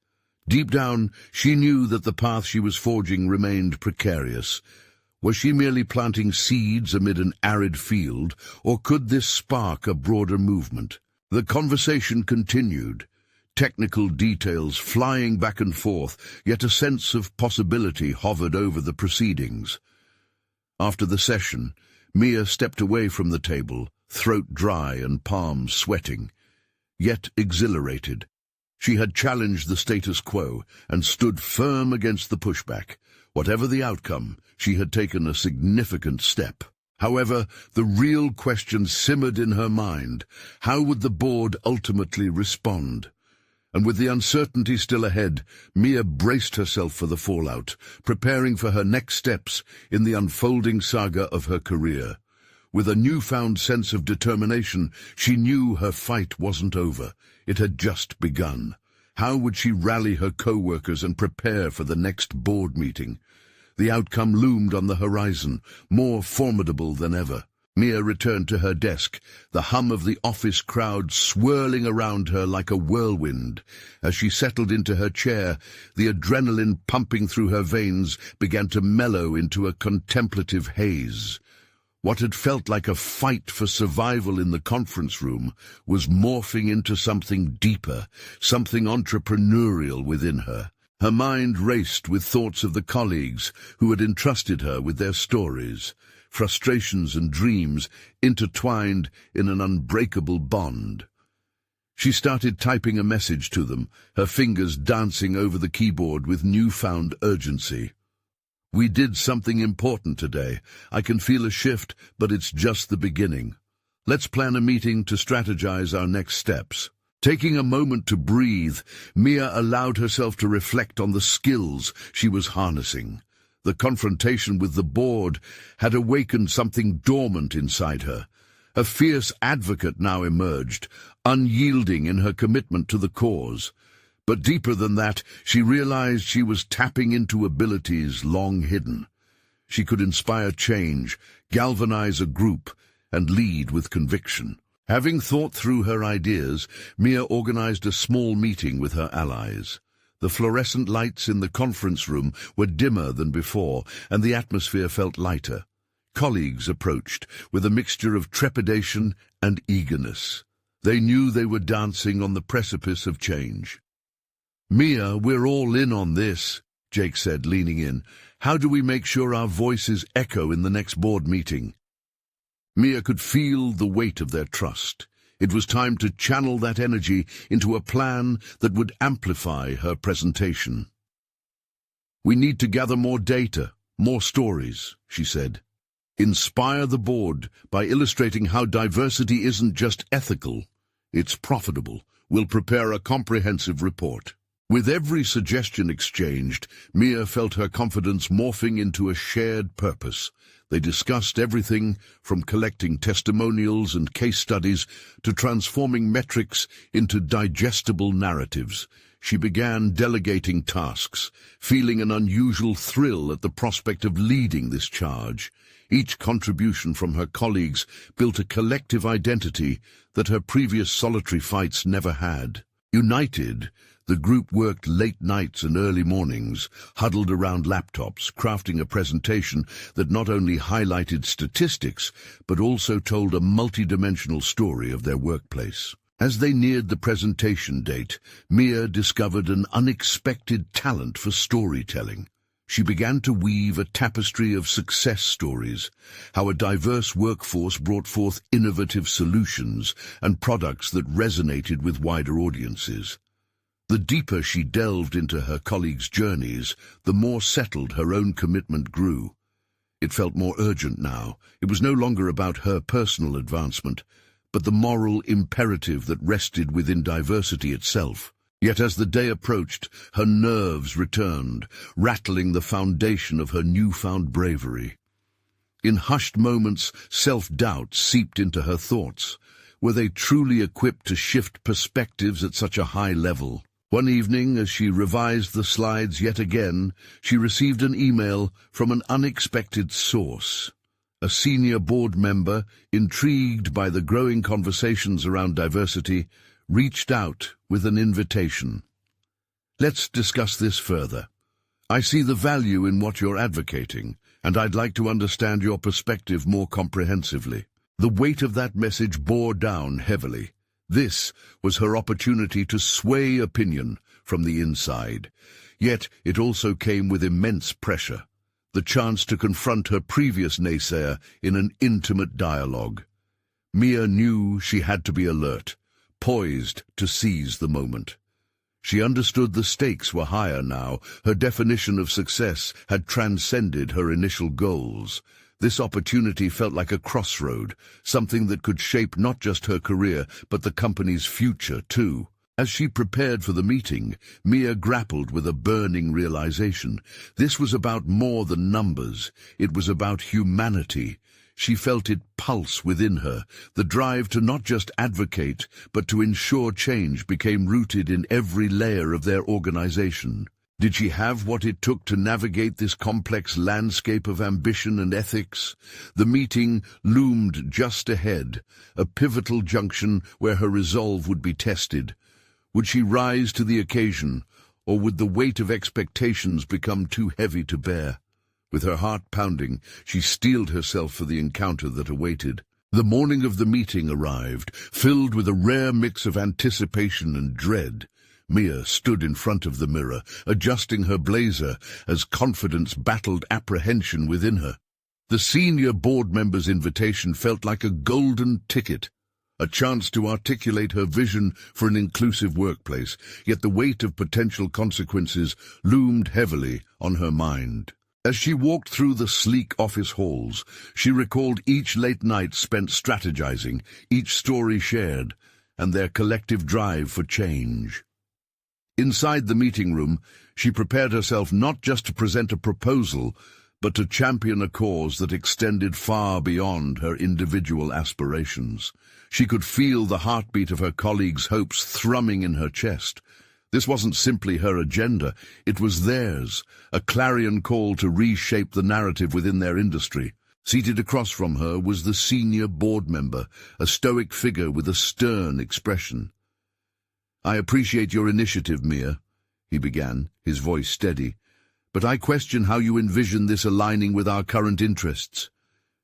Deep down, she knew that the path she was forging remained precarious. Was she merely planting seeds amid an arid field, or could this spark a broader movement? The conversation continued, technical details flying back and forth, yet a sense of possibility hovered over the proceedings. After the session, Mia stepped away from the table, throat dry and palms sweating, yet exhilarated. She had challenged the status quo and stood firm against the pushback. Whatever the outcome, she had taken a significant step. However, the real question simmered in her mind. How would the board ultimately respond? And with the uncertainty still ahead, Mia braced herself for the fallout, preparing for her next steps in the unfolding saga of her career. With a newfound sense of determination, she knew her fight wasn't over. It had just begun. How would she rally her co-workers and prepare for the next board meeting? The outcome loomed on the horizon, more formidable than ever. Mia returned to her desk, the hum of the office crowd swirling around her like a whirlwind. As she settled into her chair, the adrenaline pumping through her veins began to mellow into a contemplative haze. What had felt like a fight for survival in the conference room was morphing into something deeper, something entrepreneurial within her. Her mind raced with thoughts of the colleagues who had entrusted her with their stories, frustrations and dreams intertwined in an unbreakable bond. She started typing a message to them, her fingers dancing over the keyboard with newfound urgency. "We did something important today. I can feel a shift, but it's just the beginning. Let's plan a meeting to strategize our next steps." Taking a moment to breathe, Mia allowed herself to reflect on the skills she was harnessing. The confrontation with the board had awakened something dormant inside her. A fierce advocate now emerged, unyielding in her commitment to the cause. But deeper than that, she realized she was tapping into abilities long hidden. She could inspire change, galvanize a group, and lead with conviction. Having thought through her ideas, Mia organized a small meeting with her allies. The fluorescent lights in the conference room were dimmer than before, and the atmosphere felt lighter. Colleagues approached with a mixture of trepidation and eagerness. They knew they were dancing on the precipice of change. "Mia, we're all in on this," Jake said, leaning in. "How do we make sure our voices echo in the next board meeting?" Mia could feel the weight of their trust. It was time to channel that energy into a plan that would amplify her presentation. "We need to gather more data, more stories," she said. "Inspire the board by illustrating how diversity isn't just ethical, it's profitable. We'll prepare a comprehensive report." With every suggestion exchanged, Mia felt her confidence morphing into a shared purpose. They discussed everything from collecting testimonials and case studies to transforming metrics into digestible narratives. She began delegating tasks, feeling an unusual thrill at the prospect of leading this charge. Each contribution from her colleagues built a collective identity that her previous solitary fights never had. United, the group worked late nights and early mornings, huddled around laptops, crafting a presentation that not only highlighted statistics, but also told a multidimensional story of their workplace. As they neared the presentation date, Mia discovered an unexpected talent for storytelling. She began to weave a tapestry of success stories, how a diverse workforce brought forth innovative solutions and products that resonated with wider audiences. The deeper she delved into her colleagues' journeys, the more settled her own commitment grew. It felt more urgent now. It was no longer about her personal advancement, but the moral imperative that rested within diversity itself. Yet as the day approached, her nerves returned, rattling the foundation of her newfound bravery. In hushed moments, self-doubt seeped into her thoughts. Were they truly equipped to shift perspectives at such a high level? One evening, as she revised the slides yet again, she received an email from an unexpected source. A senior board member, intrigued by the growing conversations around diversity, reached out with an invitation. "Let's discuss this further. I see the value in what you're advocating, and I'd like to understand your perspective more comprehensively." The weight of that message bore down heavily. This was her opportunity to sway opinion from the inside. Yet it also came with immense pressure, the chance to confront her previous naysayer in an intimate dialogue. Mia knew she had to be alert, poised to seize the moment. She understood the stakes were higher now. Her definition of success had transcended her initial goals. This opportunity felt like a crossroad, something that could shape not just her career, but the company's future too. As she prepared for the meeting, Mia grappled with a burning realization. This was about more than numbers. It was about humanity. She felt it pulse within her. The drive to not just advocate, but to ensure change became rooted in every layer of their organization. Did she have what it took to navigate this complex landscape of ambition and ethics? The meeting loomed just ahead, a pivotal junction where her resolve would be tested. Would she rise to the occasion, or would the weight of expectations become too heavy to bear? With her heart pounding, she steeled herself for the encounter that awaited. The morning of the meeting arrived, filled with a rare mix of anticipation and dread. Mia stood in front of the mirror, adjusting her blazer as confidence battled apprehension within her. The senior board member's invitation felt like a golden ticket, a chance to articulate her vision for an inclusive workplace, yet the weight of potential consequences loomed heavily on her mind. As she walked through the sleek office halls, she recalled each late night spent strategizing, each story shared, and their collective drive for change. Inside the meeting room, she prepared herself not just to present a proposal, but to champion a cause that extended far beyond her individual aspirations. She could feel the heartbeat of her colleagues' hopes thrumming in her chest. This wasn't simply her agenda, it was theirs, a clarion call to reshape the narrative within their industry. Seated across from her was the senior board member, a stoic figure with a stern expression. "I appreciate your initiative, Mia," he began, his voice steady, "but I question how you envision this aligning with our current interests.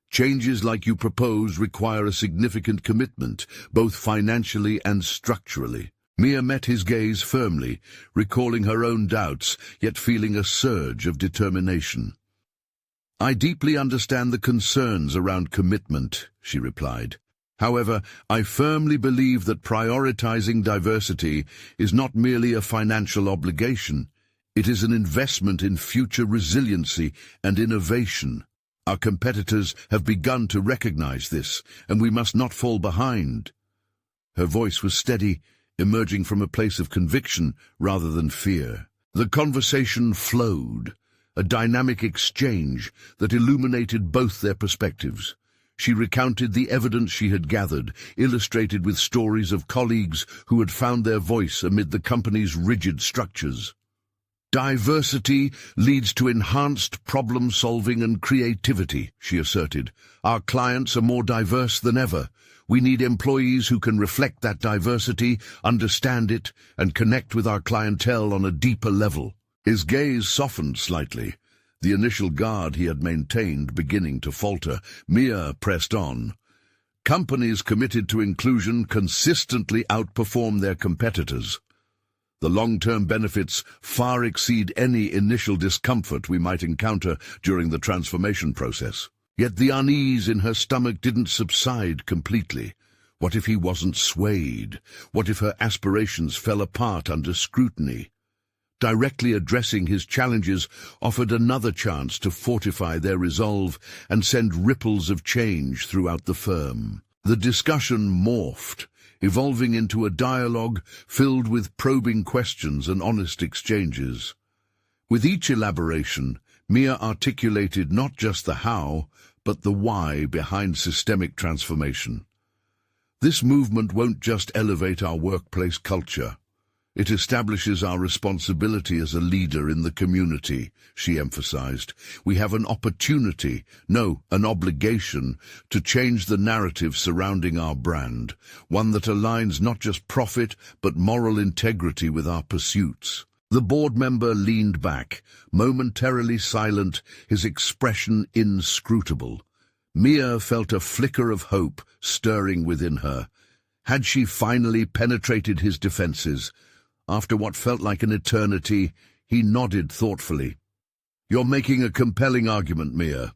Changes like you propose require a significant commitment, both financially and structurally." Mia met his gaze firmly, recalling her own doubts, yet feeling a surge of determination. "I deeply understand the concerns around commitment," she replied. "However, I firmly believe that prioritizing diversity is not merely a financial obligation. It is an investment in future resiliency and innovation. Our competitors have begun to recognize this, and we must not fall behind." Her voice was steady, emerging from a place of conviction rather than fear. The conversation flowed, a dynamic exchange that illuminated both their perspectives. She recounted the evidence she had gathered, illustrated with stories of colleagues who had found their voice amid the company's rigid structures. Diversity leads to enhanced problem-solving and creativity, she asserted. Our clients are more diverse than ever. We need employees who can reflect that diversity, understand it, and connect with our clientele on a deeper level. His gaze softened slightly, the initial guard he had maintained beginning to falter. Mia pressed on. Companies committed to inclusion consistently outperform their competitors. The long-term benefits far exceed any initial discomfort we might encounter during the transformation process. Yet the unease in her stomach didn't subside completely. What if he wasn't swayed? What if her aspirations fell apart under scrutiny? Directly addressing his challenges offered another chance to fortify their resolve and send ripples of change throughout the firm. The discussion morphed, evolving into a dialogue filled with probing questions and honest exchanges. With each elaboration, Mia articulated not just the how, but the why behind systemic transformation. This movement won't just elevate our workplace culture. It establishes our responsibility as a leader in the community, she emphasized. We have an opportunity, no, an obligation, to change the narrative surrounding our brand, one that aligns not just profit but moral integrity with our pursuits. The board member leaned back, momentarily silent, his expression inscrutable. Mia felt a flicker of hope stirring within her. Had she finally penetrated his defenses? After what felt like an eternity, he nodded thoughtfully. You're making a compelling argument, Mia.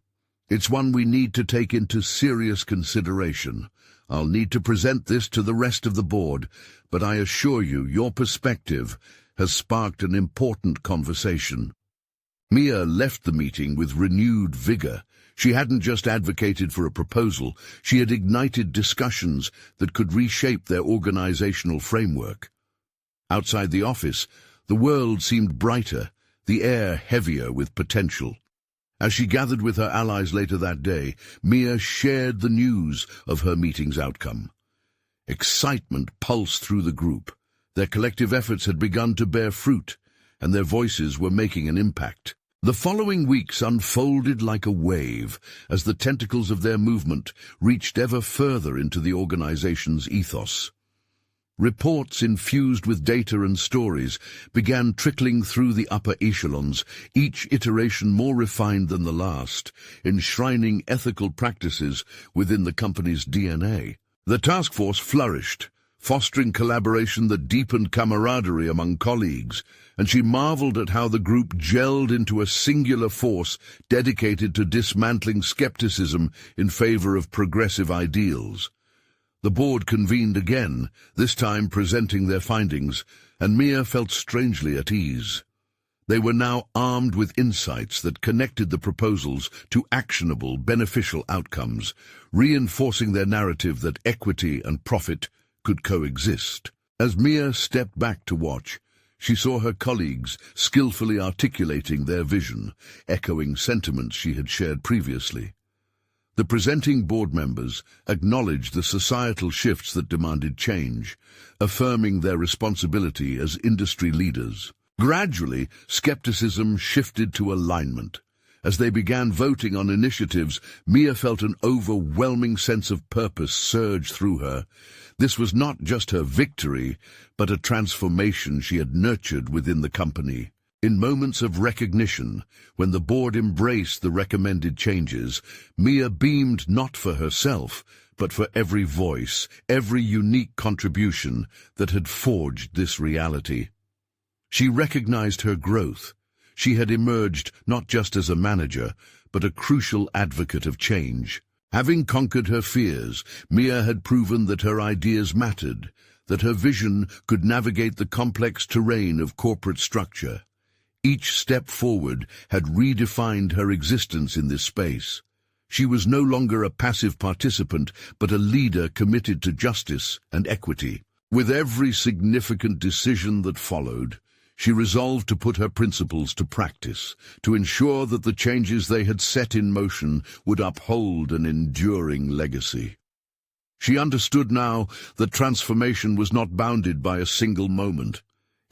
It's one we need to take into serious consideration. I'll need to present this to the rest of the board, but I assure you your perspective has sparked an important conversation. Mia left the meeting with renewed vigor. She hadn't just advocated for a proposal, she had ignited discussions that could reshape their organizational framework. Outside the office, the world seemed brighter, the air heavier with potential. As she gathered with her allies later that day, Mia shared the news of her meeting's outcome. Excitement pulsed through the group. Their collective efforts had begun to bear fruit, and their voices were making an impact. The following weeks unfolded like a wave as the tentacles of their movement reached ever further into the organization's ethos. Reports infused with data and stories began trickling through the upper echelons, each iteration more refined than the last, enshrining ethical practices within the company's DNA. The task force flourished, fostering collaboration that deepened camaraderie among colleagues, and she marveled at how the group gelled into a singular force dedicated to dismantling skepticism in favor of progressive ideals. The board convened again, this time presenting their findings, and Mia felt strangely at ease. They were now armed with insights that connected the proposals to actionable, beneficial outcomes, reinforcing their narrative that equity and profit could coexist. As Mia stepped back to watch, she saw her colleagues skillfully articulating their vision, echoing sentiments she had shared previously. The presenting board members acknowledged the societal shifts that demanded change, affirming their responsibility as industry leaders. Gradually, skepticism shifted to alignment. As they began voting on initiatives, Mia felt an overwhelming sense of purpose surge through her. This was not just her victory, but a transformation she had nurtured within the company. In moments of recognition, when the board embraced the recommended changes, Mia beamed not for herself, but for every voice, every unique contribution that had forged this reality. She recognized her growth. She had emerged not just as a manager, but a crucial advocate of change. Having conquered her fears, Mia had proven that her ideas mattered, that her vision could navigate the complex terrain of corporate structure. Each step forward had redefined her existence in this space. She was no longer a passive participant, but a leader committed to justice and equity. With every significant decision that followed, she resolved to put her principles to practice, to ensure that the changes they had set in motion would uphold an enduring legacy. She understood now that transformation was not bounded by a single moment.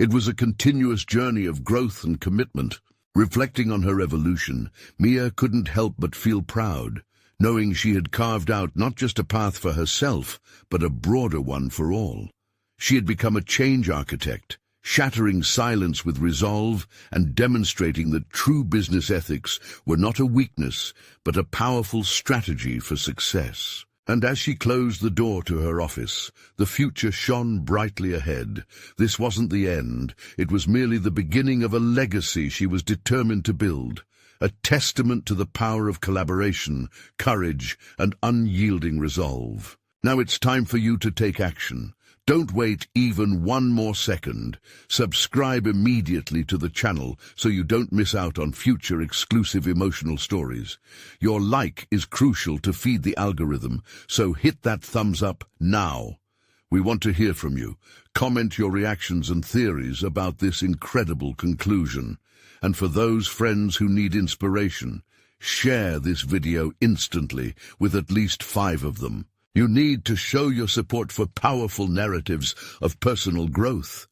It was a continuous journey of growth and commitment. Reflecting on her evolution, Mia couldn't help but feel proud, knowing she had carved out not just a path for herself, but a broader one for all. She had become a change architect, shattering silence with resolve and demonstrating that true business ethics were not a weakness, but a powerful strategy for success. And as she closed the door to her office, the future shone brightly ahead. This wasn't the end. It was merely the beginning of a legacy she was determined to build, a testament to the power of collaboration, courage, and unyielding resolve. Now it's time for you to take action. Don't wait even one more second. Subscribe immediately to the channel so you don't miss out on future exclusive emotional stories. Your like is crucial to feed the algorithm, so hit that thumbs up now. We want to hear from you. Comment your reactions and theories about this incredible conclusion. And for those friends who need inspiration, share this video instantly with at least 5 of them. You need to show your support for powerful narratives of personal growth.